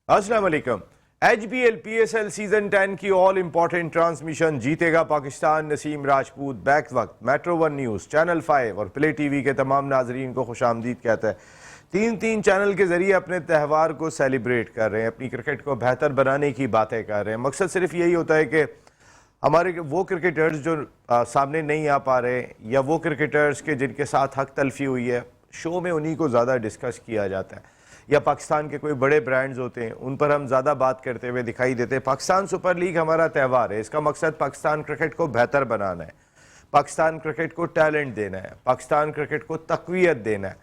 अस्सलाम वालेकुम। HBL PSL season 10 की ऑल इंपॉर्टेंट ट्रांसमिशन जीतेगा पाकिस्तान। नसीम राजपूत बैक वक्त मेट्रो वन न्यूज़, चैनल 5 और प्ले टीवी के तमाम नाजरीन को खुशामदीद कहता है। तीन चैनल के जरिए अपने त्यौहार को सेलिब्रेट कर रहे हैं, अपनी क्रिकेट को बेहतर बनाने की बातें कर रहे हैं। मकसद सिर्फ यही होता है कि हमारे वो क्रिकेटर्स जो सामने नहीं आ पा रहे या वो क्रिकेटर्स के जिनके साथ हक तलफी हुई है, शो में उन्हीं को ज़्यादा डिस्कस किया जाता है। या पाकिस्तान के कोई बड़े ब्रांड्स होते हैं, उन पर हम ज़्यादा बात करते हुए दिखाई देते हैं। पाकिस्तान सुपर लीग हमारा त्यौहार है, इसका मकसद पाकिस्तान क्रिकेट को बेहतर बनाना है, पाकिस्तान क्रिकेट को टैलेंट देना है, पाकिस्तान क्रिकेट को तक़वियत देना है।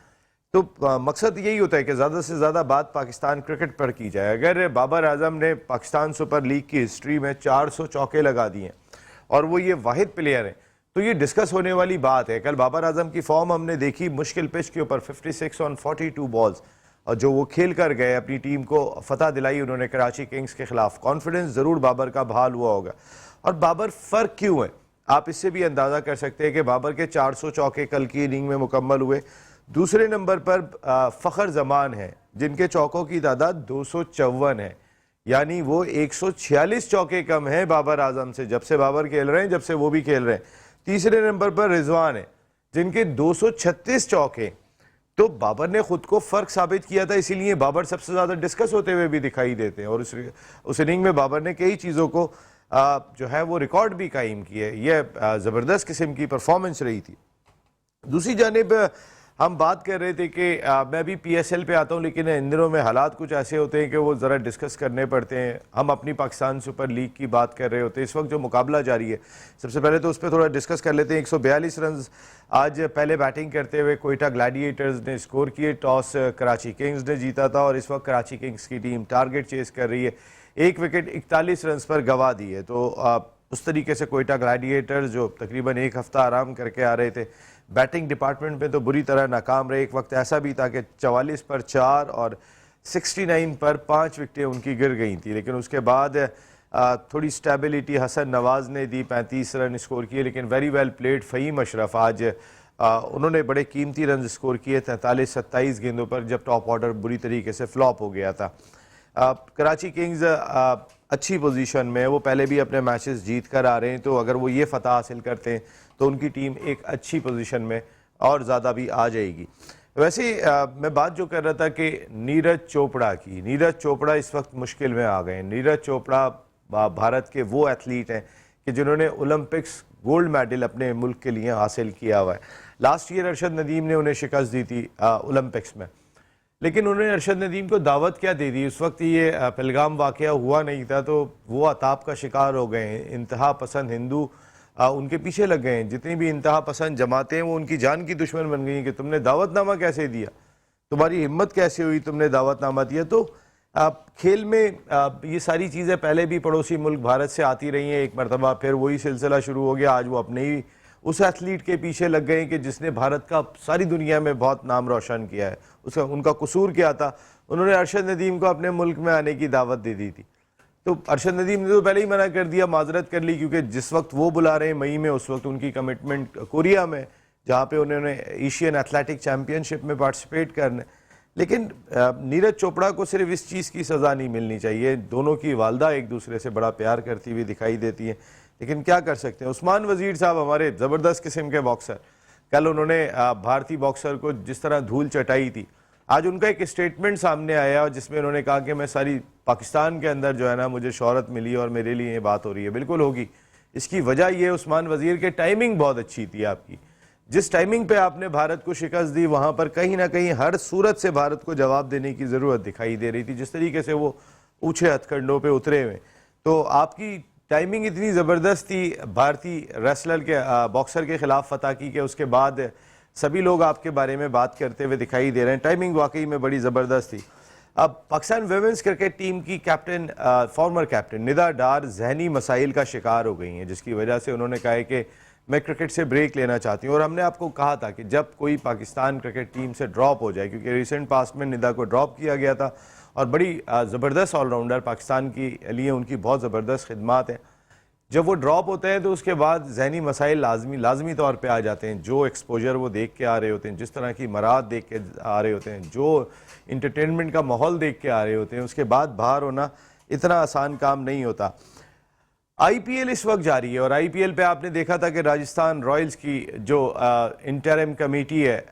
तो मकसद यही होता है कि ज़्यादा से ज़्यादा बात पाकिस्तान क्रिकेट पर की जाए। अगर बाबर आजम ने पाकिस्तान सुपर लीग की हिस्ट्री में 400 चौके लगा दिए और वो ये वाहिद प्लेयर हैं, तो ये डिस्कस होने वाली बात है। कल बाबर आजम की फॉर्म हमने देखी, मुश्किल पिच के ऊपर 56 ऑन 42 बॉल्स, और जो वो खेल कर गए, अपनी टीम को फतह दिलाई उन्होंने कराची किंग्स के खिलाफ। कॉन्फिडेंस ज़रूर बाबर का बहाल हुआ होगा। और बाबर फ़र्क क्यों है, आप इससे भी अंदाज़ा कर सकते हैं कि बाबर के 400 चौके कल की इनिंग में मुकम्मल हुए। दूसरे नंबर पर फ़खर जमान है, जिनके चौकों की तादाद 254 है, यानी वो 146 चौके कम हैं बाबर आजम से, जब से बाबर खेल रहे हैं, जब से वो भी खेल रहे हैं। तीसरे नंबर पर रिजवान है, जिनके 236 चौके। तो बाबर ने खुद को फ़र्क साबित किया था, इसीलिए बाबर सबसे ज़्यादा डिस्कस होते हुए भी दिखाई देते हैं। और उस इनिंग में बाबर ने कई चीज़ों को जो है वो रिकॉर्ड भी कायम किए। यह ज़बरदस्त किस्म की परफॉर्मेंस रही थी। दूसरी जानिब हम बात कर रहे थे कि मैं भी PSL पे आता हूँ, लेकिन इन दिनों में हालात कुछ ऐसे होते हैं कि वो ज़रा डिस्कस करने पड़ते हैं। हम अपनी पाकिस्तान सुपर लीग की बात कर रहे होते हैं। इस वक्त जो मुकाबला जारी है, सबसे पहले तो उस पर थोड़ा डिस्कस कर लेते हैं। 142 रन आज पहले बैटिंग करते हुए कोयटा ग्लैडिएटर्स ने स्कोर किए। टॉस कराची किंग्स ने जीता था और इस वक्त कराची किंग्स की टीम टारगेट चेस कर रही है। एक विकेट 41 रन पर गंवा दी है। तो उस तरीके से कोयटा ग्लैडिएटर्स जो तकरीबन एक हफ्ता आराम करके आ रहे थे, बैटिंग डिपार्टमेंट में तो बुरी तरह नाकाम रहे। एक वक्त ऐसा भी था कि 44 पर 4 और 69 पर 5 विकेटें उनकी गिर गई थी, लेकिन उसके बाद थोड़ी स्टेबिलिटी हसन नवाज ने दी, 35 रन स्कोर किए। लेकिन very well played Faheem Ashraf, आज उन्होंने बड़े कीमती रन स्कोर किए 43-27 गेंदों पर, जब टॉप ऑर्डर बुरी तरीके से फ्लॉप हो गया था। कराची किंग्स अच्छी पोजीशन में, वो पहले भी अपने मैचेस जीत कर आ रहे हैं, तो अगर वो ये फतह हासिल करते हैं तो उनकी टीम एक अच्छी पोजीशन में और ज़्यादा भी आ जाएगी। वैसे मैं बात जो कर रहा था कि नीरज चोपड़ा की, नीरज चोपड़ा इस वक्त मुश्किल में आ गए। नीरज चोपड़ा भारत के वो एथलीट हैं कि जिन्होंने ओलंपिक्स गोल्ड मेडल अपने मुल्क के लिए हासिल किया हुआ है। लास्ट ईयर अरशद नदीम ने उन्हें शिकस्त दी थी ओलंपिक्स में, लेकिन उन्होंने अरशद नदीम को दावत क्या दे दी। उस वक्त ये पहलगाम वाक़या हुआ नहीं था, तो वो अताब का शिकार हो गए हैं। इंतहा पसंद हिंदू उनके पीछे लग गए हैं। जितनी भी इंतहा पसंद जमातें हैं, वो उनकी जान की दुश्मन बन गई कि तुमने दावतनामा कैसे दिया, तुम्हारी हिम्मत कैसे हुई, तुमने दावतनामा दिया। तो खेल में ये सारी चीज़ें पहले भी पड़ोसी मुल्क भारत से आती रही हैं। एक मरतबा फिर वही सिलसिला शुरू हो गया। आज वो अपने ही उस एथलीट के पीछे लग गए कि जिसने भारत का सारी दुनिया में बहुत नाम रोशन किया है। उनका कसूर क्या था, उन्होंने अरशद नदीम को अपने मुल्क में आने की दावत दे दी थी। तो अरशद नदीम ने तो पहले ही मना कर दिया, माजरत कर ली, क्योंकि जिस वक्त वो बुला रहे हैं मई में, उस वक्त उनकी कमिटमेंट कोरिया में, जहाँ पे उन्होंने एशियन एथलेटिक चैम्पियनशिप में पार्टिसिपेट करने। लेकिन नीरज चोपड़ा को सिर्फ इस चीज़ की सज़ा नहीं मिलनी चाहिए। दोनों की वालदा एक दूसरे से बड़ा प्यार करती हुई दिखाई देती हैं, लेकिन क्या कर सकते हैं। उस्मान वज़ीर साहब हमारे ज़बरदस्त किस्म के बॉक्सर, कल उन्होंने भारतीय बॉक्सर को जिस तरह धूल चटाई थी, आज उनका एक स्टेटमेंट सामने आया जिसमें उन्होंने कहा कि मैं सारी पाकिस्तान के अंदर जो है ना, मुझे शोहरत मिली और मेरे लिए ये बात हो रही है। बिल्कुल होगी। इसकी वजह ये उस्मान वज़ीर के टाइमिंग बहुत अच्छी थी आपकी। जिस टाइमिंग पे आपने भारत को शिकस्त दी, वहाँ पर कहीं ना कहीं हर सूरत से भारत को जवाब देने की ज़रूरत दिखाई दे रही थी। जिस तरीके से वो ऊँचे हथकंडों पर उतरे हुए, तो आपकी टाइमिंग इतनी ज़बरदस्त थी भारतीय रेसलर के बॉक्सर के ख़िलाफ़ फतह की, कि उसके बाद सभी लोग आपके बारे में बात करते हुए दिखाई दे रहे हैं। टाइमिंग वाकई में बड़ी ज़बरदस्त थी। अब पाकिस्तान वुमेन्स क्रिकेट टीम की कैप्टन फॉर्मर कैप्टन निदा डार जहनी मसाइल का शिकार हो गई हैं, जिसकी वजह से उन्होंने कहा है कि मैं क्रिकेट से ब्रेक लेना चाहती हूँ। और हमने आपको कहा था कि जब कोई पाकिस्तान क्रिकेट टीम से ड्रॉप हो जाए, क्योंकि रिसेंट पास्ट में निदा को ड्रॉप किया गया था और बड़ी ज़बरदस्त ऑलराउंडर, पाकिस्तान के लिए उनकी बहुत ज़बरदस्त खिदमात हैं, जब वो ड्रॉप होते हैं तो उसके बाद जहनी मसाइल लाजमी तौर पे आ जाते हैं। जो एक्सपोजर वो देख के आ रहे होते हैं, जिस तरह की मराद देख के आ रहे होते हैं, जो इंटरटेनमेंट का माहौल देख के आ रहे होते हैं, उसके बाद बाहर होना इतना आसान काम नहीं होता। आईपीएल इस वक्त जारी है और आईपीएल पे आपने देखा था कि राजस्थान रॉयल्स की जो इंटरिम कमेटी है,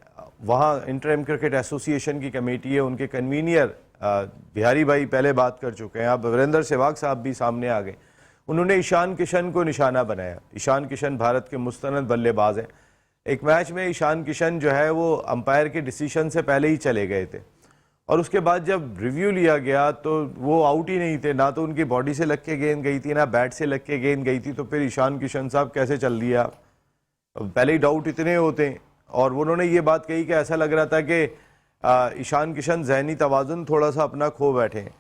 वहाँ इंटरिम क्रिकेट एसोसिएशन की कमेटी है, उनके कन्वीनियर बिहारी भाई पहले बात कर चुके हैं, अब वीरेंद्र सहवाग साहब भी सामने आ गए। उन्होंने ईशान किशन को निशाना बनाया। ईशान किशन भारत के मुस्तनद बल्लेबाज हैं। एक मैच में ईशान किशन जो है वो अंपायर के डिसीजन से पहले ही चले गए थे और उसके बाद जब रिव्यू लिया गया तो वो आउट ही नहीं थे, ना तो उनकी बॉडी से लग के गेंद गई थी, ना बैट से लग के गेंद गई थी। तो फिर ईशान किशन साहब कैसे चल दिया? पहले ही डाउट इतने होते हैं। और उन्होंने ये बात कही कि ऐसा लग रहा था कि ईशान किशन जहनी तवाज़ुन थोड़ा सा अपना खो बैठे हैं।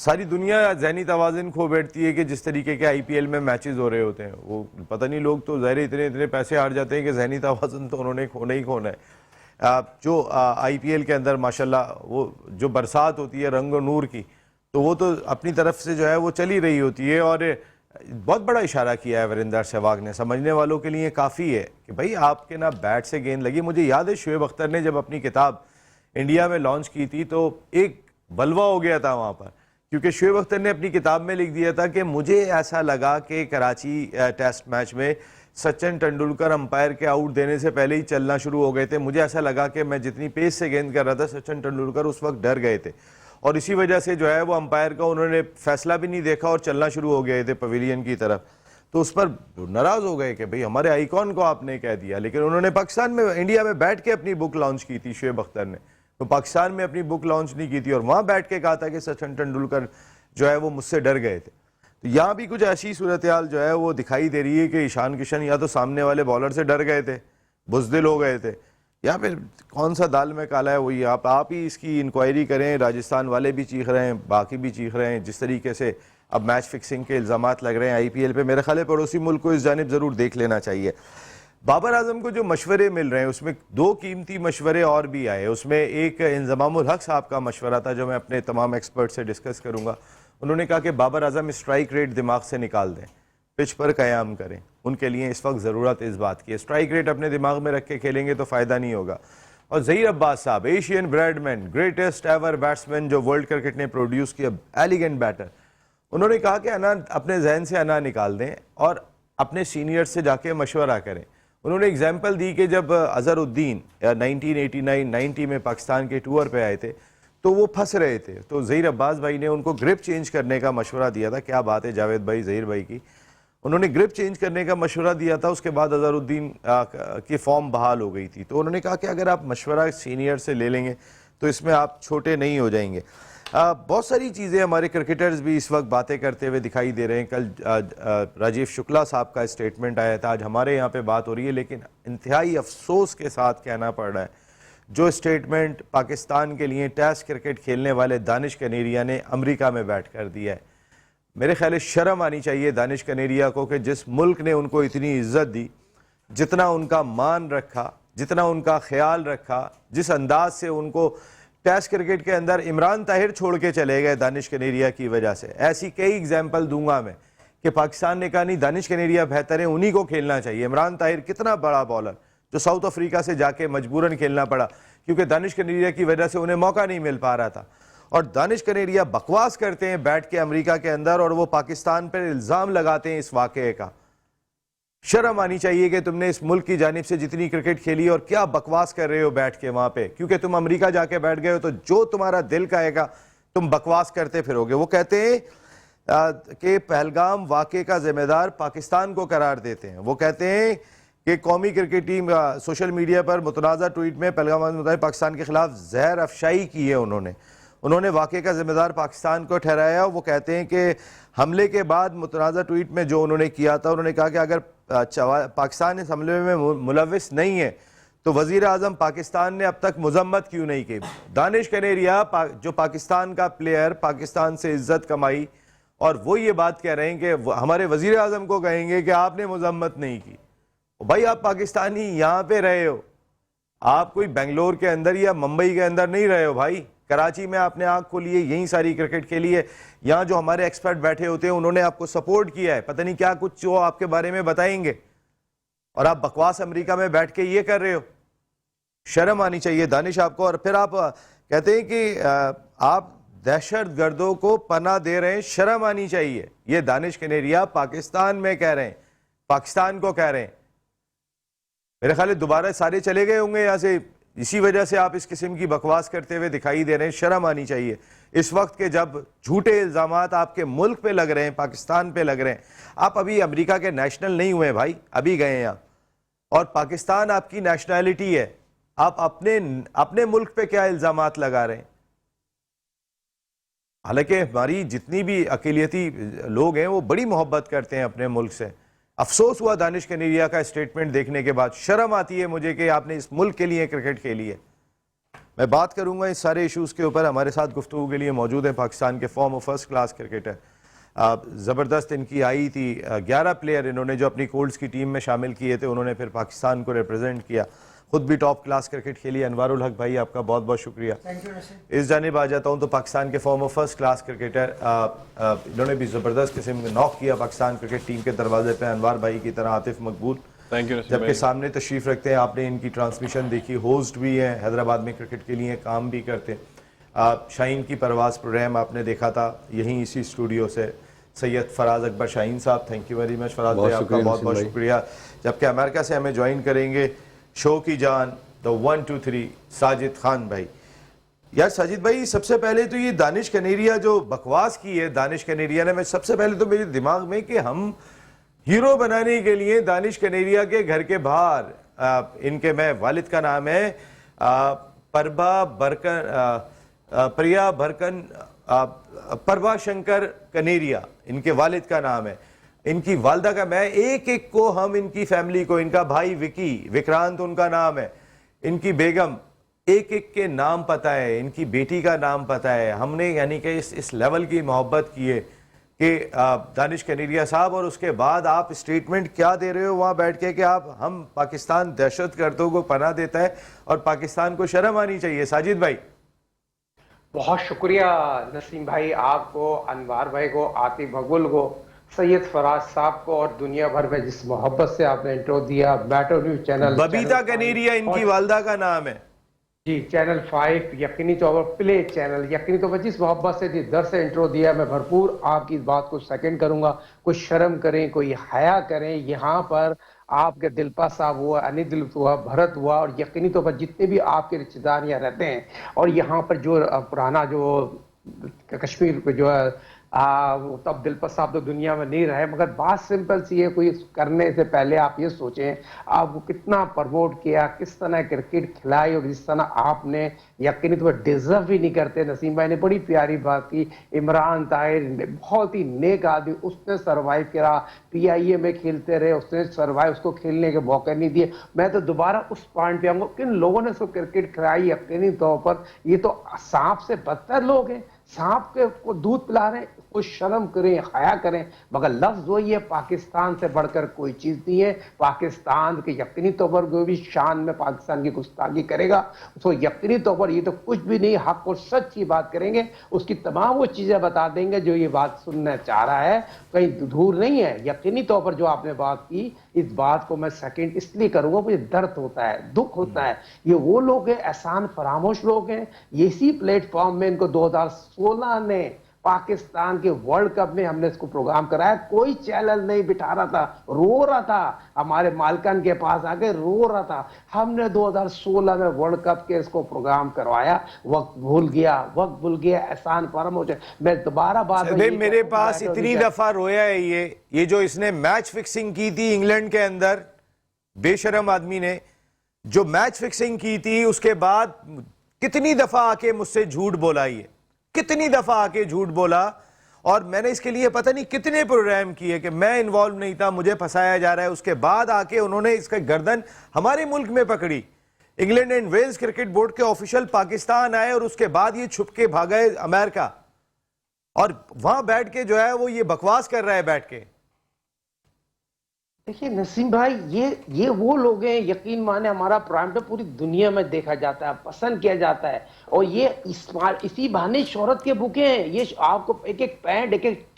सारी दुनिया जहनी तवाज़ुन खो बैठती है कि जिस तरीके के आईपीएल में मैचेस हो रहे होते हैं, वो पता नहीं, लोग तो ज़ाहिर इतने इतने पैसे हार जाते हैं कि जहनी तवाज़ुन तो उन्होंने खोना ही खोना है। जो आईपीएल के अंदर माशाल्लाह वो जो बरसात होती है रंग और नूर की, तो वो तो अपनी तरफ से जो है वो चली रही होती है। और बहुत बड़ा इशारा किया है वीरेंद्र सहवाग ने, समझने वालों के लिए काफ़ी है कि भाई आपके ना बैट से गेंद लगी। मुझे याद है शुएब अख्तर ने जब अपनी किताब इंडिया में लॉन्च की थी तो एक बलवा हो गया था वहाँ पर, क्योंकि शुएब अख्तर ने अपनी किताब में लिख दिया था कि मुझे ऐसा लगा कि कराची टेस्ट मैच में सचिन तेंदुलकर अंपायर के आउट देने से पहले ही चलना शुरू हो गए थे। मुझे ऐसा लगा कि मैं जितनी पेस से गेंद कर रहा था, सचिन तेंदुलकर उस वक्त डर गए थे और इसी वजह से जो है वो अंपायर का उन्होंने फैसला भी नहीं देखा और चलना शुरू हो गए थे पवेलियन की तरफ। तो उस पर नाराज हो गए कि भाई हमारे आइकॉन को आपने कह दिया। लेकिन उन्होंने पाकिस्तान में, इंडिया में बैठ के अपनी बुक लॉन्च की थी शुएब अख्तर ने, तो पाकिस्तान में अपनी बुक लॉन्च नहीं की थी और वहाँ बैठ के कहा था कि सचिन तेंदुलकर जो है वो मुझसे डर गए थे। तो यहाँ भी कुछ ऐसी सूरत हाल जो है वो दिखाई दे रही है कि ईशान किशन या तो सामने वाले बॉलर से डर गए थे, बुज़दिल हो गए थे, या फिर कौन सा दाल में काला है वही आप ही इसकी इंक्वायरी करें। राजस्थान वाले भी चीख रहे हैं, बाकी भी चीख रहे हैं। जिस तरीके से अब मैच फिक्सिंग के इल्ज़ामात लग रहे हैं आईपीएल पे, मेरे ख्याल है पड़ोसी मुल्क को इस जानिब ज़रूर देख लेना चाहिए। बाबर आजम को जो मशवरे मिल रहे हैं उसमें दो कीमती मशवरे और भी आए। उसमें एक इंज़मामुल हक साहब का मशवरा था जो मैं अपने तमाम एक्सपर्ट से डिस्कस करूँगा। उन्होंने कहा कि बाबर आजम स्ट्राइक रेट दिमाग से निकाल दें, पिच पर क़याम करें। उनके लिए इस वक्त ज़रूरत इस बात की है। स्ट्राइक रेट अपने दिमाग में रख के खेलेंगे तो फ़ायदा नहीं होगा। और ज़हीर अब्बास साहब, Asian Bradman, greatest ever batsman जो वर्ल्ड क्रिकेट ने प्रोड्यूस किया, एलिगेंट बैटर, उन्होंने कहा कि अना अपने जहन से अना निकाल दें और अपने सीनियर से जाके मशवरा करें। उन्होंने एग्जाम्पल दी कि जब अजहरुद्दीन 1989-90 में पाकिस्तान के टूर पे आए थे तो वो फंस रहे थे, तो ज़हीर अब्बास भाई ने उनको ग्रिप चेंज करने का मशवरा दिया था। क्या बात है जावेद भाई, ज़हीर भाई की, उन्होंने ग्रिप चेंज करने का मशवरा दिया था। उसके बाद अजहरुद्दीन की फॉर्म बहाल हो गई थी। तो उन्होंने कहा कि अगर आप मशवरा सीनियर से ले लेंगे तो इसमें आप छोटे नहीं हो जाएंगे। बहुत सारी चीज़ें हमारे क्रिकेटर्स भी इस वक्त बातें करते हुए दिखाई दे रहे हैं। कल राजीव शुक्ला साहब का स्टेटमेंट आया था, आज हमारे यहाँ पे बात हो रही है, लेकिन इंतहाई अफसोस के साथ कहना पड़ रहा है जो स्टेटमेंट पाकिस्तान के लिए टेस्ट क्रिकेट खेलने वाले दानिश कनेरिया ने अमेरिका में बैठ कर दिया है। मेरे ख्याल है शर्म आनी चाहिए दानिश कनेरिया को कि जिस मुल्क ने उनको इतनी इज्जत दी, जितना उनका मान रखा, जितना उनका ख्याल रखा, जिस अंदाज से उनको टेस्ट क्रिकेट के अंदर इमरान ताहिर छोड़ के चले गए दानिश कनेरिया की वजह से। ऐसी कई एग्जाम्पल दूंगा मैं कि पाकिस्तान ने कहा नहीं दानिश कनेरिया बेहतर है, उन्हीं को खेलना चाहिए। इमरान ताहिर कितना बड़ा बॉलर जो साउथ अफ्रीका से जाके मजबूरन खेलना पड़ा क्योंकि दानिश कनेरिया की वजह से उन्हें मौका नहीं मिल पा रहा था। और दानिश कनेरिया बकवास करते हैं बैठ के अमेरिका के अंदर और वो पाकिस्तान पर इल्ज़ाम लगाते हैं इस वाक़े का। शर्म आनी चाहिए कि तुमने इस मुल्क की जानिब से जितनी क्रिकेट खेली और क्या बकवास कर रहे हो बैठ के वहां पे, क्योंकि तुम अमेरिका जाके बैठ गए हो तो जो तुम्हारा दिल कहेगा तुम बकवास करते फिरोगे। वो कहते हैं कि पहलगाम वाक़े का जिम्मेदार पाकिस्तान को करार देते हैं। वो कहते हैं कि कौमी क्रिकेट टीम सोशल मीडिया पर मुतनाज़ा ट्वीट में पहलगाम पाकिस्तान के खिलाफ जहर अफशाई की है। उन्होंने वाक़े का जिम्मेदार पाकिस्तान को ठहराया। वो कहते हैं कि हमले के बाद मुतनाज़ा ट्वीट में जो उन्होंने किया था, उन्होंने कहा कि अगर पाकिस्तान इस हमले में मुलविस नहीं है तो वज़ीर आज़म पाकिस्तान ने अब तक मजम्मत क्यों नहीं की। दानिश कनेरिया जो पाकिस्तान का प्लेयर, पाकिस्तान से इज्जत कमाई, और वो ये बात कह रहे हैं कि हमारे वज़ीर आज़म को कहेंगे कि आपने मजम्मत नहीं की। भाई आप पाकिस्तानी यहाँ पे रहे हो, आप कोई बेंगलोर के अंदर या मुंबई के अंदर नहीं रहे हो भाई, कराची में आपने आंख खोली है यही सारी क्रिकेट खेली है, यहाँ जो हमारे एक्सपर्ट बैठे होते हैं उन्होंने आपको सपोर्ट किया है, पता नहीं क्या कुछ जो आपके बारे में बताएंगे, और आप बकवास अमेरिका में बैठ के ये कर रहे हो। शर्म आनी चाहिए दानिश आपको। और फिर आप कहते हैं कि आप दहशत गर्दों को पनाह दे रहे हैं, शर्म आनी चाहिए। ये दानिश कनेरिया पाकिस्तान में कह रहे हैं, पाकिस्तान को कह रहे हैं। मेरे ख्याल दोबारा सारे चले गए होंगे यहाँ से, इसी वजह से आप इस किस्म की बकवास करते हुए दिखाई दे रहे हैं। शर्म आनी चाहिए इस वक्त के जब झूठे इल्जामात आपके मुल्क पे लग रहे हैं, पाकिस्तान पे लग रहे हैं। आप अभी अमेरिका के नेशनल नहीं हुए भाई, अभी गए हैं आप, और पाकिस्तान आपकी नेशनैलिटी है। आप अपने मुल्क पे क्या इल्जामात लगा रहे हैं? हालांकि हमारी जितनी भी अकेलियती लोग हैं वो बड़ी मोहब्बत करते हैं अपने मुल्क से। अफसोस हुआ दानिश कनेरिया का स्टेटमेंट देखने के बाद, शर्म आती है मुझे कि आपने इस मुल्क के लिए क्रिकेट खेली है। मैं बात करूंगा इस सारे इश्यूज़ के ऊपर। हमारे साथ गुफ्तगू के लिए मौजूद है पाकिस्तान के फॉर्मर फर्स्ट क्लास क्रिकेटर, ज़बरदस्त इनकी आई थी 11 प्लेयर इन्होंने जो अपनी कोल्ड्स की टीम में शामिल किए थे, उन्होंने फिर पाकिस्तान को रिप्रेजेंट किया, खुद भी टॉप क्लास क्रिकेट खेली। अनवारुल हक भाई आपका बहुत बहुत शुक्रिया। इस जानिब आ जाता हूँ तो पाकिस्तान के फॉर्मर फर्स्ट क्लास क्रिकेटर, इन्होंने भी ज़बरदस्त किस्म में नॉक किया पाकिस्तान क्रिकेट टीम के दरवाजे पे, अनवार भाई की तरह आतिफ मकबूल जबकि सामने तशरीफ़ रखते हैं। आपने इनकी ट्रांसमिशन देखी, होस्ट भी हैं, हैदराबाद में क्रिकेट के लिए काम भी करते हैं। शाहीन की परवाज़ प्रोग्राम आपने देखा था यहीं इसी स्टूडियो से, सैयद फराज अकबर शाहीन साहब, thank you very much Faraz भाई, आपका बहुत बहुत शुक्रिया। जबकि अमेरिका से हमें ज्वाइन करेंगे शो की जान द 1 2 3 साजिद खान भाई। यार साजिद भाई, सबसे पहले तो ये दानिश कनेरिया जो बकवास की है दानिश कनेरिया ने, मैं सबसे पहले तो मेरे दिमाग में कि हम हीरो बनाने के लिए दानिश कनेरिया के घर के बाहर इनके, मैं वालिद का नाम है परभा शंकर कनेरिया, इनके वालिद का नाम है, इनकी वालदा का, मैं एक एक को हम इनकी फैमिली को, इनका भाई विक्रांत उनका नाम है, इनकी बेगम, एक एक के नाम पता है, इनकी बेटी का नाम पता है। हमने यानी कि इस लेवल की मोहब्बत की है कि दानिश कनेरिया साहब, और उसके बाद आप स्टेटमेंट क्या दे रहे हो वहाँ बैठ के कि हम पाकिस्तान दहशत गर्दों को पनाह देता है और पाकिस्तान को शर्म आनी चाहिए। साजिद भाई बहुत शुक्रिया नसीम भाई, आपको, अनवार भाई को, आतिफ मकबूल को, सैयद फराज साहब को, और दुनिया भर में जिस मोहब्बत से आपने इंट्रो दिया। Metro news channel, Babita Kaneria इनकी वालदा का नाम है जी, चैनल 5 यकीनी तौर पर प्ले चैनल, यकीनी तौर पर जिस मोहब्बत से जिस दर से इंट्रो दिया, मैं भरपूर आपकी इस बात को सेकंड करूंगा। कोई शर्म करें, कोई हया करें। यहाँ पर आपके दिलपा साहब हुआ, अनिल हुआ, भरत हुआ, और यकीनी तौर पर जितने भी आपके रिश्तेदार यहाँ रहते हैं, और यहाँ पर जो पुराना जो कश्मीर पे जो है तब दिलपत साहब तो दुनिया में नहीं रहे, मगर बात सिंपल सी है, कोई करने से पहले आप ये सोचें आपको कितना प्रमोट किया, किस तरह क्रिकेट खिलाई, और जिस तरह आपने यकीनी तो डिजर्व भी नहीं करते। नसीम भाई ने बड़ी प्यारी बात की, इमरान ताहिर बहुत ही नेक आदमी, उसने सर्वाइव किया, PIA में खेलते रहे, उसने सर्वाइव, उसको खेलने के मौके नहीं दिए। मैं तो दोबारा उस पॉइंट पे आऊंगा, किन लोगों ने उसको क्रिकेट खिलाई यकीनी तौर पर, ये तो सांप से बदतर लोग हैं, सांप के को दूध पिला रहे हैं। कुछ शर्म करें, हया करें। मगर लफ्ज वही है, पाकिस्तान से बढ़कर कोई चीज नहीं है। पाकिस्तान के यकीनी तौर पर कोई भी शान में पाकिस्तान की गुस्ताखी करेगा, उसको यकीनी तौर पर ये तो कुछ भी नहीं, हक और सच की बात करेंगे, उसकी तमाम वो चीजें बता देंगे जो ये बात सुनना चाह रहा है, कहीं दूर नहीं है। यकीनी तौर पर जो आपने बात की, इस बात को मैं सेकंड इसलिए करूंगा, मुझे दर्द होता है, दुख होता है। ये वो लोग हैं, एहसान फरामोश लोग हैं, इसी प्लेटफॉर्म में इनको 2016 ने पाकिस्तान के वर्ल्ड कप में हमने इसको प्रोग्राम कराया, कोई चैनल नहीं बिठा रहा था, रो रहा था, हमारे मालकन के पास आके रो रहा था। हमने 2016 में वर्ल्ड कप के इसको प्रोग्राम करवाया, वक्त भूल गया, एहसान फरामोश है। मैं दोबारा बात, मेरे पास इतनी दफा रोया है ये जो इसने मैच फिक्सिंग की थी इंग्लैंड के अंदर, बेशरम आदमी ने जो मैच फिक्सिंग की थी, उसके बाद कितनी दफा आके मुझसे झूठ बोला, ये कितनी दफा आके झूठ बोला, और मैंने इसके लिए पता नहीं कितने प्रोग्राम किए कि मैं इन्वॉल्व नहीं था, मुझे फंसाया जा रहा है। उसके बाद आके उन्होंने इसका गर्दन हमारे मुल्क में पकड़ी। England and Wales cricket board के ऑफिशियल पाकिस्तान आए, और उसके बाद ये छुप के भागा अमेरिका, और वहां बैठ के जो है वो ये बकवास कर रहा है बैठ के। देखिए नसीम भाई, ये वो लोग हैं, यकीन माने हमारा प्राइम टाइम पूरी दुनिया में देखा जाता है, पसंद किया जाता है। और ये इसी बहाने शोहरत के भूखे हैं। ये आपको एक एक पैंट, एक एक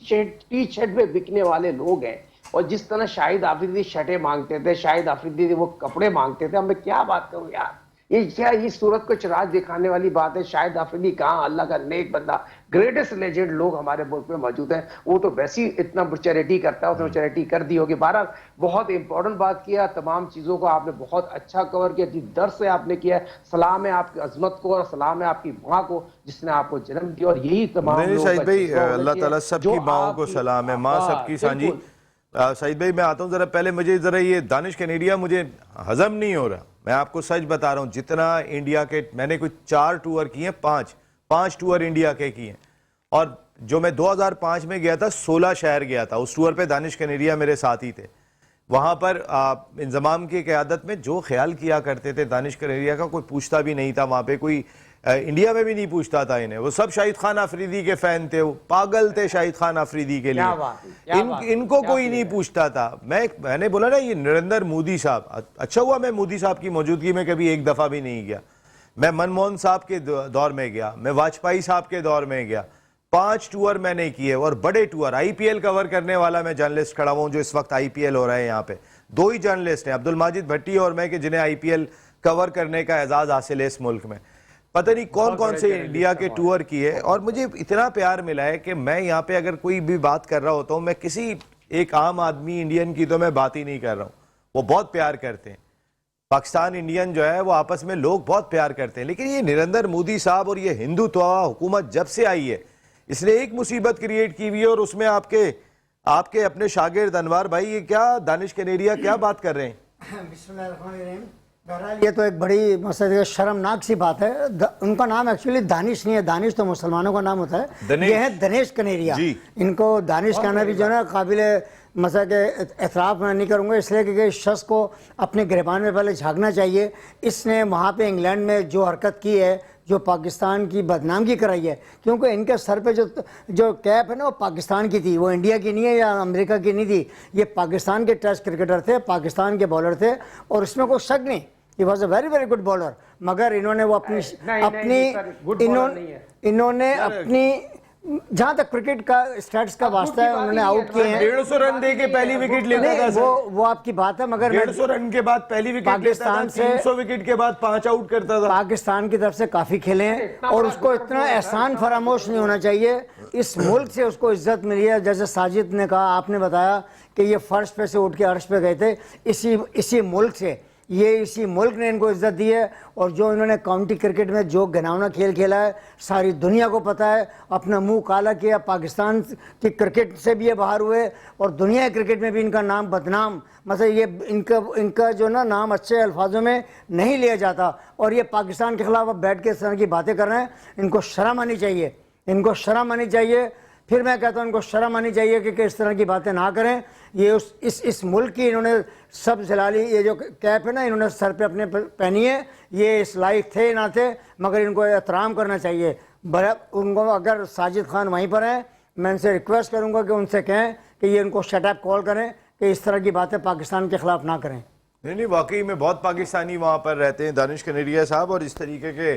टी शर्ट पे बिकने वाले लोग हैं। और जिस तरह शाहिद आफरीदी शर्टें मांगते थे, शाहिद आफरीदी वो कपड़े मांगते थे, अब मैं क्या बात करूं यार। ये क्या, ये सूरत को चिराग दिखाने वाली बात है। शाहिद आफरीदी कहाँ, अल्लाह का नेक बंदा, ग्रेटेस्ट लेजेंड लोग हमारे मुल्क में मौजूद हैं। वो तो वैसे ही इतना चैरिटी करता है, उसने चैरिटी कर दी होगी। बहरहाल बहुत इंपॉर्टेंट बात किया, तमाम चीजों को आपने बहुत अच्छा कवर किया, जिस दर से आपने किया है। सलाम है आपकी अजमत को और सलाम है आपकी माँ को जिसने आपको जन्म दिया। और यही तमाम नहीं लोगों शाहिद का भाई, जज्बा होना अल्लाह चाहिए, ताला जो सबकी माओं को आपकी सलाम है, माँ सबकी सांझी। बिल्कुल। शाहिद भाई मैं आता हूँ जरा, पहले मुझे जरा ये दानिश कनेरिया मुझे हजम नहीं हो रहा। मैं आपको सच बता रहा हूँ, जितना इंडिया के मैंने कुछ 4 टूर किए हैं, 5 टूर इंडिया के किए हैं। और जो मैं 2005 में गया था, 16 शहर गया था। उस टूर पे दानिश कनेरिया मेरे साथ ही थे। वहां पर इंजमाम की क़यादत में जो ख्याल किया करते थे दानिश कनेरिया का, कोई पूछता भी नहीं था। वहां पे कोई इंडिया में भी नहीं पूछता था इन्हें। वो सब शाहिद खान अफरीदी के फैन थे, वो पागल थे शाहिद खान अफरीदी के लिए। इनको कोई नहीं पूछता था। मैंने बोला ना, ये नरेंद्र मोदी साहब, अच्छा हुआ मैं मोदी साहब की मौजूदगी में कभी एक दफा भी नहीं गया। मैं मनमोहन साहब के दौर में गया, मैं वाजपेयी साहब के दौर में गया। 5 टूर मैंने किए, और बड़े टूर। आईपीएल कवर करने वाला मैं जर्नलिस्ट खड़ा हुआ हूं, जो इस वक्त आईपीएल हो रहा है यहाँ पे। 2 ही जर्नलिस्ट हैं, अब्दुल माजिद भट्टी और मैं, कि जिन्हें आईपीएल कवर करने का एजाज हासिल है इस मुल्क में। पता नहीं कौन कौन से इंडिया के टूर किए। और मुझे इतना प्यार मिला है कि मैं यहाँ पे अगर कोई भी बात कर रहा होता हूँ, मैं किसी एक आम आदमी इंडियन की तो मैं बात ही नहीं कर रहा हूँ। वो बहुत प्यार करते हैं, पाकिस्तान इंडियन जो है वो आपस में लोग बहुत प्यार करते हैं। लेकिन ये नरेंद्र मोदी साहब और ये हिंदुत्व हुकूमत जब से आई है, इसने एक मुसीबत क्रिएट की हुई है। और उसमें आपके अपने शागिर्द अनवार भाई, ये क्या दानिश कनेरिया क्या बात कर रहे हैं? बिस्मिल्लाहिर्रहमानिर्रहीम। बहरहाल ये तो एक बड़ी मतलब शर्मनाक सी बात है। उनका नाम एक्चुअली दानिश नहीं है, दानिश तो मुसलमानों का नाम होता है। ये है दिनेश कनेरिया। इनको दानिश कहना भी जो है ना काबिल मसा के एतराफ़ मैं नहीं करूँगा, इसलिए कि इस शख्स को अपने गिरबान में पहले झांकना चाहिए। इसने वहाँ पे इंग्लैंड में जो हरकत की है, जो पाकिस्तान की बदनामी कराई है, क्योंकि इनके सर पे जो कैप है ना वो पाकिस्तान की थी, वो इंडिया की नहीं है या अमेरिका की नहीं थी। ये पाकिस्तान के टेस्ट क्रिकेटर थे, पाकिस्तान के बॉलर थे, और इसमें कोई शक नहीं, he was a very very good bowler. मगर इन्होंने वो इन्होंने अपनी जहां तक क्रिकेट का स्टैट्स का वास्ता है, उन्होंने आउट किए हैं। 150 रन दे के पहली विकेट लेता था। वो आपकी बात है, मगर 150 रन के बाद पहली विकेट पाकिस्तान से 300 विकेट के बाद 5 आउट करता था। पाकिस्तान की तरफ से काफी खेले हैं, और उसको इतना एहसान फरामोश नहीं होना चाहिए। इस मुल्क से उसको इज्जत मिली है। जैसे साजिद ने कहा, आपने बताया कि ये फर्श पे से उठ के अर्श पे गए थे, इसी मुल्क से, ये इसी मुल्क ने इनको इज्जत दी है। और जो इन्होंने काउंटी क्रिकेट में जो घिनौना खेल खेला है, सारी दुनिया को पता है। अपना मुंह काला किया, पाकिस्तान की क्रिकेट से भी ये बाहर हुए, और दुनिया के क्रिकेट में भी इनका नाम बदनाम, मतलब ये इनका जो ना नाम अच्छे अल्फाजों में नहीं लिया जाता। और ये पाकिस्तान के खिलाफ अब बैठ के इस तरह की बातें कर रहे हैं। इनको शर्म आनी चाहिए, इनको शर्म आनी चाहिए। फिर मैं कहता हूँ इनको शर्म आनी चाहिए कि इस तरह की बातें ना करें। ये इस मुल्क की इन्होंने सब जलाली, ये जो कैप है ना इन्होंने सर पे अपने पहनी है, ये इस लायक थे ना थे, मगर इनको एहतराम करना चाहिए। उनको अगर साजिद खान वहीं पर हैं, मैं उनसे रिक्वेस्ट करूँगा कि उनसे कहें कि ये उनको शटअप कॉल करें, कि इस तरह की बातें पाकिस्तान के खिलाफ ना करें। नहीं, वाकई में बहुत पाकिस्तानी वहाँ पर रहते हैं, दानिश कनेरिया साहब। और इस तरीके के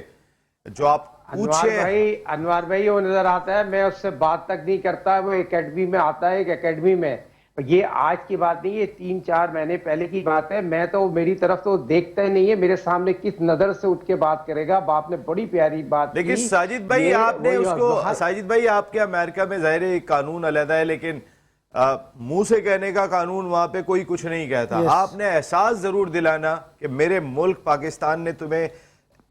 जो आप अनवार भाई वो नजर आता है, मैं उससे बात तक नहीं करता। वो एकेडमी में आता है, एक एकेडमी में, ये आज की बात नहीं, ये 3-4 महीने पहले की बात है। मैं तो मेरी तरफ तो देखता ही नहीं है, मेरे सामने किस नजर से उठ के बात करेगा। बाप ने बड़ी प्यारी बात। लेकिन साजिद भाई आपने उसको, साजिद भाई आपके अमेरिका में जाहिर है कानून अलग है, लेकिन मुंह से कहने का कानून वहां पे कोई कुछ नहीं कहता। आपने एहसास जरूर दिलाना कि मेरे मुल्क पाकिस्तान ने तुम्हें,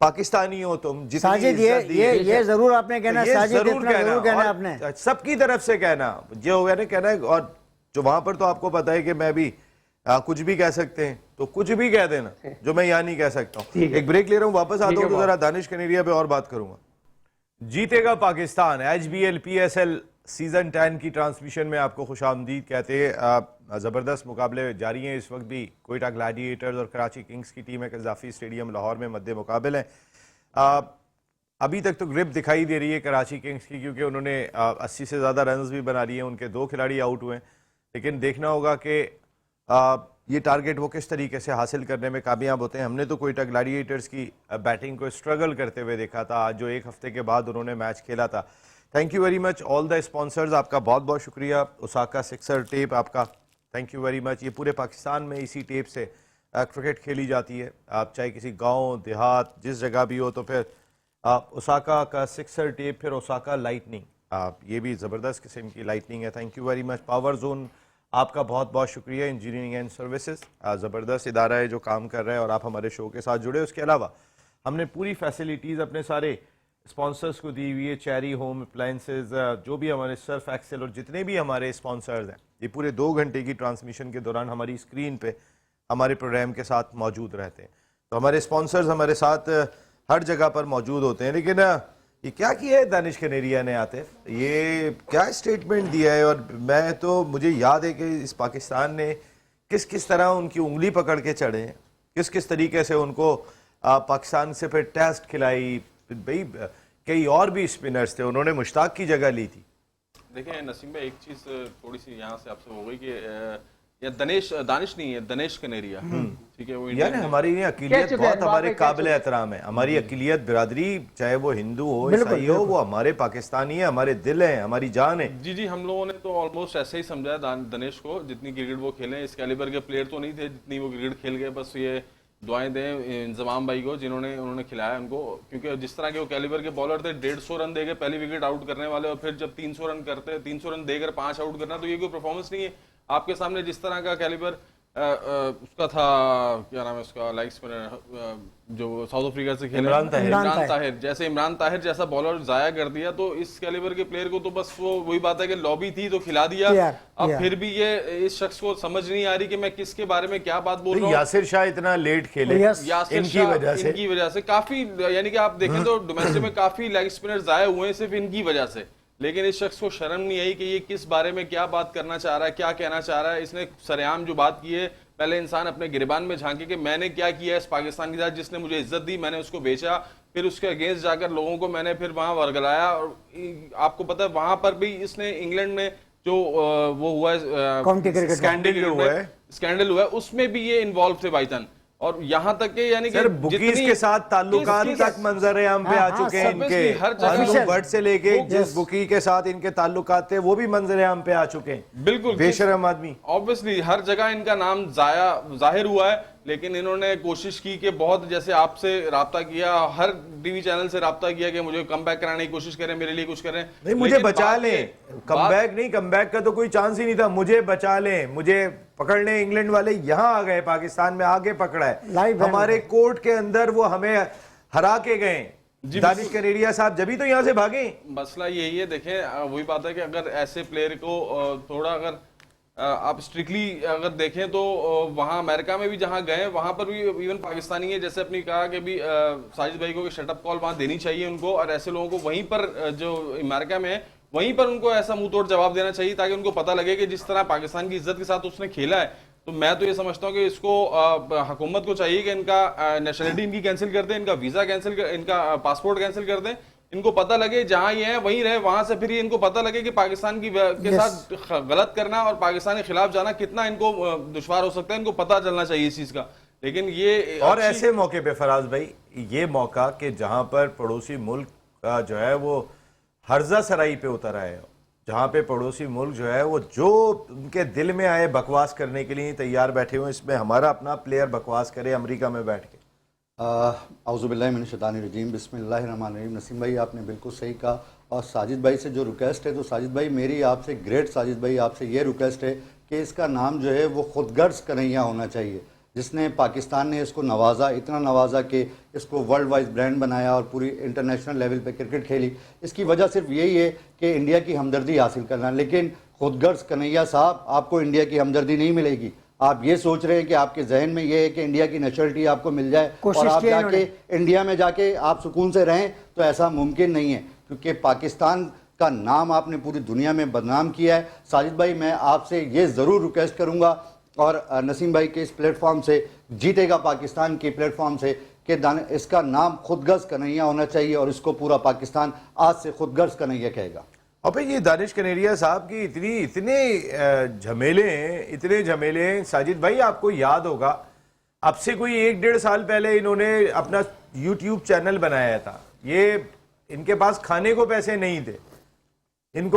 पाकिस्तानी हो तुम, साजिद ये जरूर आपने कहना, साजिद जरूर कहना आपने, सबकी तरफ से कहना, जो मैंने कहना है। और जो वहां पर तो आपको पता है कि मैं भी कुछ भी कह सकते हैं, तो कुछ भी कह देना जो मैं यहाँ नहीं कह सकता हूँ। एक ब्रेक ले रहा हूँ, वापस आता हूँ तो जरा दानिश कनेरिया पे और बात करूंगा। जीतेगा पाकिस्तान HBL PSL सीजन 10 की ट्रांसमिशन में आपको खुशामदीद कहते हैं। ज़बरदस्त मुकाबले जारी हैं इस वक्त भी। कोयटा ग्लैडिएटर्स और कराची किंग्स की टीम एक कज़ाफ़ी स्टेडियम लाहौर में मद्दे मुकाबले हैं। अभी तक तो ग्रिप दिखाई दे रही है कराची किंग्स की, क्योंकि उन्होंने 80 से ज़्यादा रन्स भी बना लिए हैं, उनके 2 खिलाड़ी आउट हुए हैं। लेकिन देखना होगा कि ये टारगेट वो किस तरीके से हासिल करने में कामयाब होते हैं। हमने तो कोयटा ग्लैडिएटर्स की बैटिंग को स्ट्रगल करते हुए देखा था, आज जो एक हफ्ते के बाद उन्होंने मैच खेला था। Thank you very much all the sponsors, आपका बहुत बहुत शुक्रिया। ओसाका सिक्सर टेप आपका थैंक यू वेरी मच। ये पूरे पाकिस्तान में इसी टेप से क्रिकेट खेली जाती है। आप चाहे किसी गांव देहात जिस जगह भी हो तो फिर ओसाका का सिक्सर टेप, फिर ओसाका लाइटनिंग, ये भी ज़बरदस्त किस्म की लाइटनिंग है। Thank you very much. Power zone आपका बहुत बहुत शुक्रिया। इंजीनियरिंग एंड सर्विसेज ज़बरदस्त इदारा है जो काम कर रहा है और आप हमारे शो के साथ जुड़े। उसके अलावा हमने पूरी फैसिलिटीज़ अपने सारे स्पॉन्सर्स को दी हुई है। चेरी होम अप्लायंसेज, जो भी हमारे सर्फ एक्सेल और जितने भी हमारे स्पॉन्सर्स हैं, ये पूरे 2 घंटे की ट्रांसमिशन के दौरान हमारी स्क्रीन पे हमारे प्रोग्राम के साथ मौजूद रहते हैं। तो हमारे स्पॉन्सर्स हमारे साथ हर जगह पर मौजूद होते हैं। लेकिन ये क्या किया है दानिश कनेरिया ने आतिफ, ये क्या स्टेटमेंट दिया है? और मैं तो मुझे याद है कि इस पाकिस्तान ने किस किस तरह उनकी उंगली पकड़ के चढ़े हैं, किस किस तरीके से उनको पाकिस्तान से फिर टेस्ट खिलाई। भाई कई और भी स्पिनर्स थे, उन्होंने मुश्ताक की जगह ली थी। देखिए नसीम भाई, एक चीज़ थोड़ी सी यहाँ से आपसे हो गई कि या दानिश नहीं है, दनेश कनेरिया, ठीक है, वो यार हमारी ये अकीलियत बहुत हमारे काबिल एहतराम है। हमारी अकीलियत बिरादरी, चाहे वो हिंदू हो ईसाई हो, वो हमारे पाकिस्तानी है, हमारे दिल है, हमारी जान है। जी जी, हम लोगों ने तो ऑलमोस्ट ऐसे ही समझा दनेश को, जितनी क्रिकेट वो खेले इस कैलिबर के प्लेयर तो नहीं थे जितनी वो क्रिकेट खेल गए। बस ये दुआएं दें इंजमाम भाई को जिन्होंने उन्होंने खिलाया उनको, क्योंकि जिस तरह के वो कैलिबर के बॉलर थे, 150 रन देकर पहली विकेट आउट करने वाले, और फिर जब 300 रन करते, 300 रन देकर 5 आउट करना, तो ये कोई परफॉर्मेंस नहीं है। आपके सामने जिस तरह का कैलिबर उसका था, क्या नाम है उसका, लाइक स्पिनर जो साउथ अफ्रीका से खेले, इमरान ताहिर, जैसे इमरान ताहिर जैसा बॉलर जाया कर दिया। तो इस कैलिबर के प्लेयर को तो बस वो वही बात है कि लॉबी थी तो खिला दिया। अब फिर भी ये इस शख्स को समझ नहीं आ रही कि मैं किसके बारे में क्या बात बोल रहा हूँ। यासिर शाह इतना लेट खेले इनकी वजह से काफी, यानी कि आप देखें तो डोमेस्टिक में काफी लेग स्पिनर जाए हुए हैं सिर्फ इनकी वजह से। लेकिन इस शख्स को शर्म नहीं आई कि ये किस बारे में क्या बात करना चाह रहा है, क्या कहना चाह रहा है। इसने सरेआम जो बात की है, पहले इंसान अपने गिरबान में झांके कि मैंने क्या किया है इस पाकिस्तान के साथ, जिसने मुझे इज्जत दी, मैंने उसको बेचा, फिर उसके अगेंस्ट जाकर लोगों को मैंने फिर वहां वर्गलाया। और आपको पता है वहां पर भी इसने इंग्लैंड में जो वो हुआ है स्कैंडल हुआ है, उसमें भी ये इन्वॉल्व थे भाईजान। और यहाँ तक के यानी कि बुकीज के साथ ताल्लुकात तक मंजर आम पे आ चुके हैं इनके, हर जगह से लेके जिस बुकी के साथ इनके ताल्लुकात थे वो भी मंजर आम पे आ चुके हैं। बिल्कुल बेशरम आदमी, ऑब्वियसली हर जगह इनका नाम जाहिर हुआ है। लेकिन इन्होंने कोशिश की कि बहुत, जैसे आपसे राब्ता किया, हर टीवी चैनल से राब्ता किया कि मुझे कम बैक कराने की कोशिश करें, मेरे लिए कुछ करें, नहीं मुझे बचा लें। कम बैक नहीं, कम बैक का तो कोई चांस ही नहीं था। मुझे बचा लें, मुझे पकड़ने इंग्लैंड वाले यहाँ आ गए, पाकिस्तान में आगे पकड़ा है, हमारे कोर्ट के अंदर वो हमें हरा के गए। दानिश कनेरिया साहब जब ही तो यहाँ से भागे। मसला यही है, देखें वही बात है कि अगर ऐसे प्लेयर को थोड़ा अगर आप स्ट्रिक्टली अगर देखें तो वहां अमेरिका में भी जहां गए वहां पर भी इवन पाकिस्तानी है, जैसे अपनी कहा कि भी साजिद भाई को शटअप कॉल वहां देनी चाहिए उनको, और ऐसे लोगों को वहीं पर जो अमेरिका में है वहीं पर उनको ऐसा मुंह तोड़ जवाब देना चाहिए, ताकि उनको पता लगे कि जिस तरह पाकिस्तान की इज्जत के साथ उसने खेला है। तो मैं तो ये समझता हूँ कि इसको हुकूमत को चाहिए कि इनका नेशनलिटी इनकी कैंसिल कर दें, इनका वीजा कैंसिल कर, इनका पासपोर्ट कैंसिल कर दें। इनको पता लगे जहां ये है वहीं रहे, वहां से फिर ये इनको पता लगे कि पाकिस्तान की के साथ गलत करना और पाकिस्तान के खिलाफ जाना कितना इनको दुश्वार हो सकता है, इनको पता चलना चाहिए इस चीज का। लेकिन ये और ऐसे मौके पे फराज भाई, ये मौका कि जहां पर पड़ोसी मुल्क जो है वो हर्जा सराई पे उतर आए, जहां पे पड़ोसी मुल्क जो है वो जो उनके दिल में आए बकवास करने के लिए तैयार बैठे हुए, इसमें हमारा अपना प्लेयर बकवास करे अमेरिका में बैठ के। औज़ुबिल्लाहिमिनश्शैतानिर्रजीम बिस्मिल्लाहिर्रहमानिर्रहीम। नसीम भाई आपने बिल्कुल सही कहा। और साजिद भाई से जो रिक्वेस्ट है, तो साजिद भाई मेरी आपसे, ग्रेट साजिद भाई आपसे ये रिक्वेस्ट है कि इसका नाम जो है वो खुदगर्ज कन्हैया होना चाहिए, जिसने पाकिस्तान ने इसको नवाजा, इतना नवाजा कि इसको वर्ल्ड वाइज ब्रांड बनाया और पूरी इंटरनेशनल लेवल पे क्रिकेट खेली। इसकी वजह सिर्फ यही है कि इंडिया की हमदर्दी हासिल करना। लेकिन खुदगर्ज कन्हैया साहब, आपको इंडिया की हमदर्दी नहीं मिलेगी। आप ये सोच रहे हैं कि आपके जहन में ये है कि इंडिया की नेशनलिटी आपको मिल जाए और आप जाके इंडिया में जाके आप सुकून से रहें, तो ऐसा मुमकिन नहीं है, क्योंकि पाकिस्तान का नाम आपने पूरी दुनिया में बदनाम किया है। साजिद भाई मैं आपसे ये ज़रूर रिक्वेस्ट करूँगा, और नसीम भाई के इस प्लेटफॉर्म से, जीतेगा पाकिस्तान के प्लेटफॉर्म से, कि इसका नाम खुदगर्ज कन्हैया होना चाहिए और इसको पूरा पाकिस्तान आज से खुदगर्ज कन्हैया कहेगा। और फिर ये दानिश कनेरिया साहब की इतने झमेले साजिद भाई, आपको याद होगा अब से कोई 1-1.5 साल पहले इन्होंने अपना यूट्यूब चैनल बनाया था। ये इनके पास खाने को पैसे नहीं थे, इन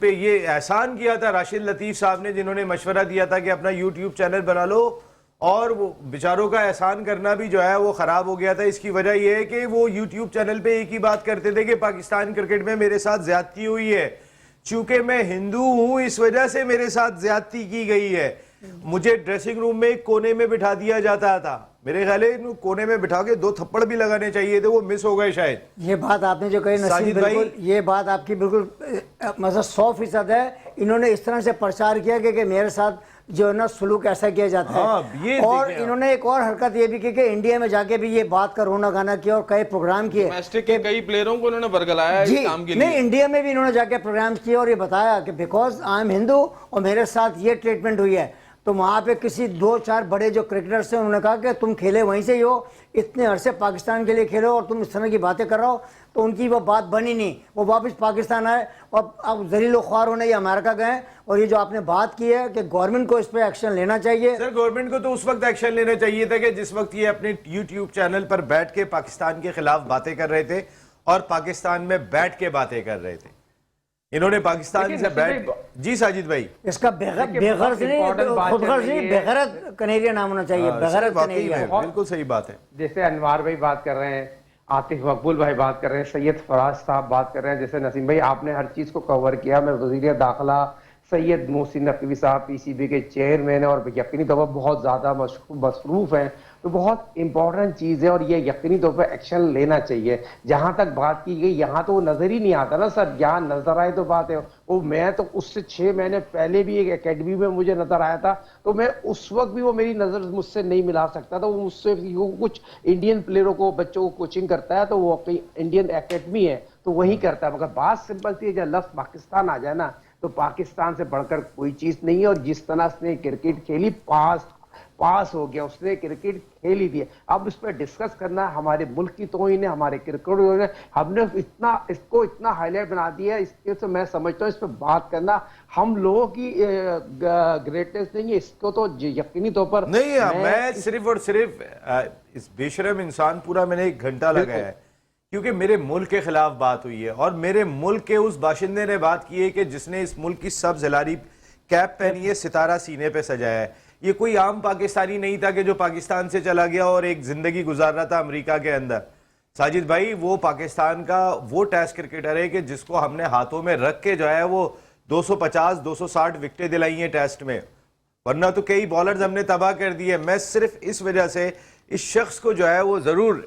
पे ये एहसान किया था राशिद लतीफ़ साहब ने, जिन्होंने मशवरा दिया था कि अपना यूट्यूब चैनल बना लो, और वो बेचारों का एहसान करना भी जो है वो ख़राब हो गया था। इसकी वजह यह है कि वो यूट्यूब चैनल पे एक ही बात करते थे कि पाकिस्तान क्रिकेट में मेरे साथ ज्यादती हुई है, चूंकि मैं हिंदू हूं इस वजह से मेरे साथ ज्यादती की गई है। मुझे ड्रेसिंग रूम में एक कोने में बिठा दिया जाता था, मेरे ख्याल है कोने में बिठा के 2 थप्पड़ भी लगाने चाहिए थे, वो मिस हो गए शायद। ये बात आपने जो कही नसीम, बिल्कुल ये बात आपकी बिल्कुल मतलब 100% है। इन्होंने इस तरह से प्रचार किया कि मेरे साथ जो है ना सुलूक ऐसा किया जाता है। ये और इन्होंने एक और हरकत ये भी की कि इंडिया में जाके भी ये बात का रोना गाना किया और कई प्रोग्राम किए, डोमेस्टिक के कई प्लेयरों को इन्होंने बरगलाया इस काम के लिए। नहीं, इंडिया में भी इन्होंने जाके प्रोग्राम किए और ये बताया कि बिकॉज आई एम हिंदू और मेरे साथ ये ट्रीटमेंट हुई है। तो वहाँ पे किसी 2-4 बड़े जो क्रिकेटर्स हैं उन्होंने कहा कि तुम खेले वहीं से ही हो, इतने अरसे पाकिस्तान के लिए खेलो और तुम इस तरह की बातें कर रहे हो। तो उनकी वो बात बनी नहीं, वो वापस पाकिस्तान आए और अब जलील ख्वार होने ये अमेरिका गए। और ये जो आपने बात की है कि गवर्नमेंट को इस पर एक्शन लेना चाहिए, सर गवर्नमेंट को तो उस वक्त एक्शन लेना चाहिए था कि जिस वक्त ये अपने यूट्यूब चैनल पर बैठ के पाकिस्तान के खिलाफ बातें कर रहे थे और पाकिस्तान में बैठ के बातें कर रहे थे। इन्होंने पाकिस्तान से बैठ, जी साजिद भाई, इसका बेगर्ज नहीं बेगैरत कनेरिया नाम होना चाहिए, बेगैरत कनेरिया। बिल्कुल सही बात है। जैसे अनवार भाई बात कर रहे हैं, आतिफ मकबूल भाई बात कर रहे हैं, सैयद फराज साहब बात कर रहे हैं, जैसे नसीम भाई आपने हर चीज को कवर किया। मैं वजीर दाखिला सैयद मोहसिन नकवी साहब पीसीबी के चेयरमैन है और यकीनी तौर पर बहुत ज़्यादा मसरूफ हैं, तो बहुत इंपॉर्टेंट चीज़ है और ये यकीनी तौर पर एक्शन लेना चाहिए। जहाँ तक बात की गई यहाँ तो वो नज़र ही नहीं आता ना सर, यहाँ नज़र आए तो बात है। वो मैं तो उससे 6 महीने पहले भी एक एकेडमी में मुझे नज़र आया था, तो मैं उस वक्त भी वो मेरी नज़र मुझसे नहीं मिला सकता था। वो मुझसे कुछ इंडियन प्लेयरों को बच्चों को कोचिंग करता है, तो वो अपनी इंडियन एकेडमी है तो वही करता है। मगर बात सिंपल सी है, जब लफ्ज़ पाकिस्तान आ जाए ना तो पाकिस्तान से बढ़कर कोई चीज नहीं है। और जिस तरह से क्रिकेट खेली पास हो गया, उसने क्रिकेट खेल ही दिया। अब इस पर डिस्कस करना हमारे मुल्क की तौहीन है, हमारे क्रिकेट ने हमने इसको इतना हाईलाइट बना दिया है। इसके से मैं समझता हूँ इस पर बात करना हम लोगों की ग्रेटनेस नहीं है, इसको तो यकीनी तौर पर नहीं है। मैं सिर्फ और सिर्फ इस बेशरम इंसान पूरा मैंने 1 घंटा लगाया है क्योंकि मेरे मुल्क के खिलाफ बात हुई है और मेरे मुल्क के उस बाशिंदे ने बात की है कि जिसने इस मुल्क की सब्ज हिलारी कैप पहनी है, सितारा सीने पे सजाया है। ये कोई आम पाकिस्तानी नहीं था कि जो पाकिस्तान से चला गया और एक जिंदगी गुजार रहा था अमेरिका के अंदर। साजिद भाई, वो पाकिस्तान का वो टेस्ट क्रिकेटर है कि जिसको हमने हाथों में रख के जो है वो 250-260 विकेटें दिलाई हैं टेस्ट में, वरना तो कई बॉलर्स हमने तबाह कर दिए। मैं सिर्फ इस वजह से इस शख्स को जो है वो जरूर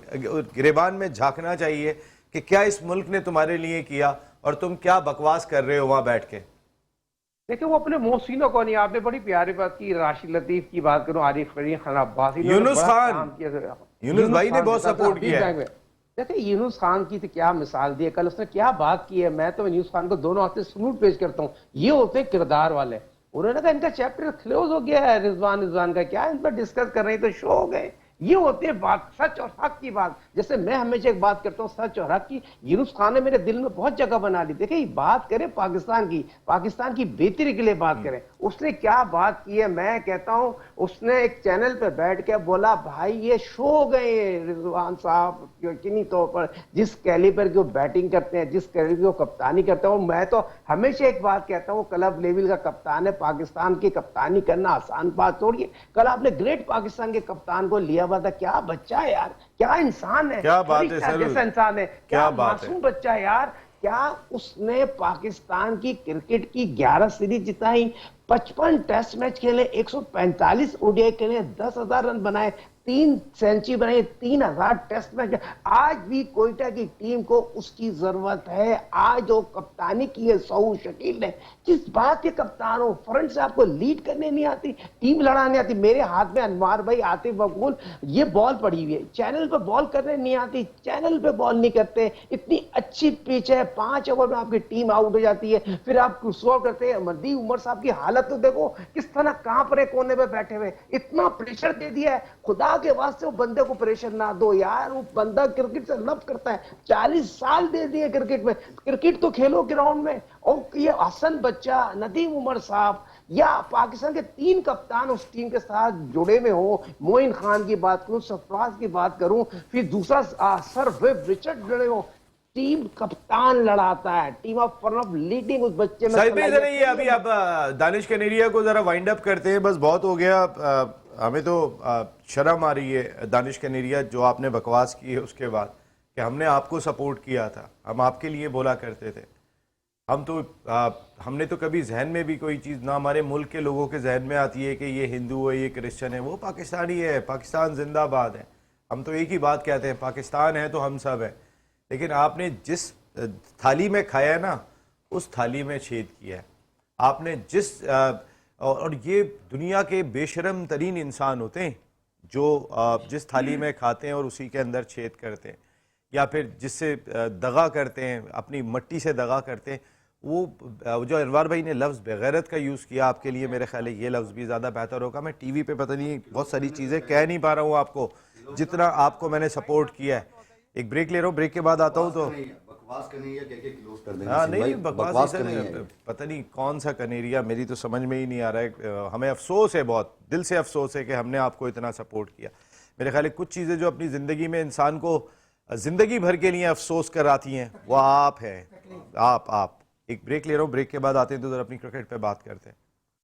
गिरेबान में झांकना चाहिए कि क्या इस मुल्क ने तुम्हारे लिए किया और तुम क्या बकवास कर रहे हो वहां बैठ के। देखिए वो अपने मोहसिनों को नहीं, आपने बड़ी प्यारी बात की, राशिद लतीफ की बात करूं, आरिफ खान अब्बासी, यूनुस खान, यूनुस भाई ने बहुत सपोर्ट किया है। देखिए यूनुस खान की तो क्या मिसाल दी है, कल उसने क्या बात की है। मैं तो यूनुस खान को दोनों हाथ से सलूट पेश करता हूँ। ये होते किरदार वाले, उन्होंने कहा इनका चैप्टर क्लोज हो गया है, रिजवान का क्या इन पर डिस्कस कर रहे हैं, तो शो हो गए। ये होती है बात, सच और हक की बात। जैसे मैं हमेशा एक बात करता हूँ सच और हक की, यूनुस खान ने मेरे दिल में बहुत जगह बना ली। देखिए बात करें पाकिस्तान की बेहतरी के लिए बात करें, उसने क्या बात की है। मैं कहता हूँ उसने एक चैनल पे बैठ के बोला भाई ये शो हो गए रिजवान साहब यकीनी तौर पर जिस कैलिबर की वो बैटिंग करते हैं, जिस कैलिबर की वो कप्तानी करते हैं। और मैं तो हमेशा एक बात कहता हूँ, क्लब लेवल का कप्तान है, पाकिस्तान की कप्तानी करना आसान बात छोड़िए। कल आपने ग्रेट पाकिस्तान के कप्तान को लिया था, क्या बच्चा है यार, क्या इंसान है, क्या बात है सर, जैसा इंसान है, क्या मासूम बच्चा है यार। क्या उसने पाकिस्तान की क्रिकेट की 11 सीरीज जिताई, 55 टेस्ट मैच खेले, 145 ओडीआई खेले, 10,000 रन बनाए, 3 सेंचुरी बनाई, 3,000 टेस्ट मैच। आज भी कोयटा की टीम को उसकी जरूरत है। आज जो कप्तानी की है सऊद शकील ने, किस बात के कप्तान हो, फ्रंट से आपको लीड करने नहीं आती, टीम लड़ाने आती। मेरे हाथ में अनवार भाई, आतिफ मकबूल, ये बॉल पड़ी हुई है, चैनल पे बॉल करने नहीं आती, चैनल पे बॉल नहीं करते। इतनी अच्छी पिच है, 5 ओवर में आपकी टीम आउट हो जाती है, फिर आप सॉल्व करते हैं। मर्दी उमर साहब की हालत तो देखो किस तरह कहां पर कोने पे बैठे हुए, इतना प्रेशर दे दिया है। खुदा के वास्ते वो बंदे को प्रेशर ना दो यार। वो बंदा क्रिकेट से लव करता है, 40 साल दे दिए क्रिकेट में। क्रिकेट तो खेलो ग्राउंड में। और ये हसन बच्चा, नदीम उमर साहब या पाकिस्तान के 3 कप्तान उस टीम के साथ जुड़े हुए हो, मोइन खान की बात करूं, सरफराज की बात करूं, फिर दूसरा सर विव रिचर्ड जुड़े हो। टीम कप्तान लड़ाता है, team of fun of leading उस बच्चे में। साहिद भाई जरा ये अभी आप दानिश कनेरिया को जरा वाइंड अप करते हैं, बस बहुत हो गया। हमें तो शर्म आ रही है दानिश कनेरिया जो आपने बकवास की है उसके बाद कि हमने आपको सपोर्ट किया था, हम आपके लिए बोला करते थे। हम तो हमने तो कभी जहन में भी कोई चीज़ ना हमारे मुल्क के लोगों के जहन में आती है कि ये हिंदू है, ये क्रिश्चियन है, वो पाकिस्तानी है, पाकिस्तान जिंदाबाद है। हम तो एक ही बात कहते हैं, पाकिस्तान है तो हम सब हैं। लेकिन आपने जिस थाली में खाया है ना, उस थाली में छेद किया है आपने। और ये दुनिया के बेशरम तरीन इंसान होते हैं जो जिस थाली में खाते हैं और उसी के अंदर छेद करते हैं, या फिर जिससे दगा करते हैं, अपनी मट्टी से दगा करते हैं। वो जो अनवार भाई ने लफ्ज़ बेगैरत का यूज़ किया, आपके लिए मेरे ख्याल है ये लफ्ज़ भी ज़्यादा बेहतर होगा। मैं टीवी पे पता नहीं बहुत सारी चीज़ें कह नहीं पा रहा हूँ आपको जितना आपको मैंने सपोर्ट किया है। एक ब्रेक ले रहा हूँ, ब्रेक के बाद आता हूँ। तो बकवास कनेरिया कह क्लोज कर देंगे। हाँ नहीं, बकवास कनेरिया पता नहीं कौन सा कनेरिया, मेरी तो समझ में ही नहीं आ रहा है। हमें अफसोस है, बहुत दिल से अफसोस है कि हमने आपको इतना सपोर्ट किया। मेरे ख्याल है कुछ चीज़ें जो अपनी ज़िंदगी में इंसान को ज़िंदगी भर के लिए अफसोस कराती हैं वो आप हैं। आप एक ब्रेक ले रहा हूँ, ब्रेक के बाद आते हैं तो जरा अपनी क्रिकेट पे बात करते हैं।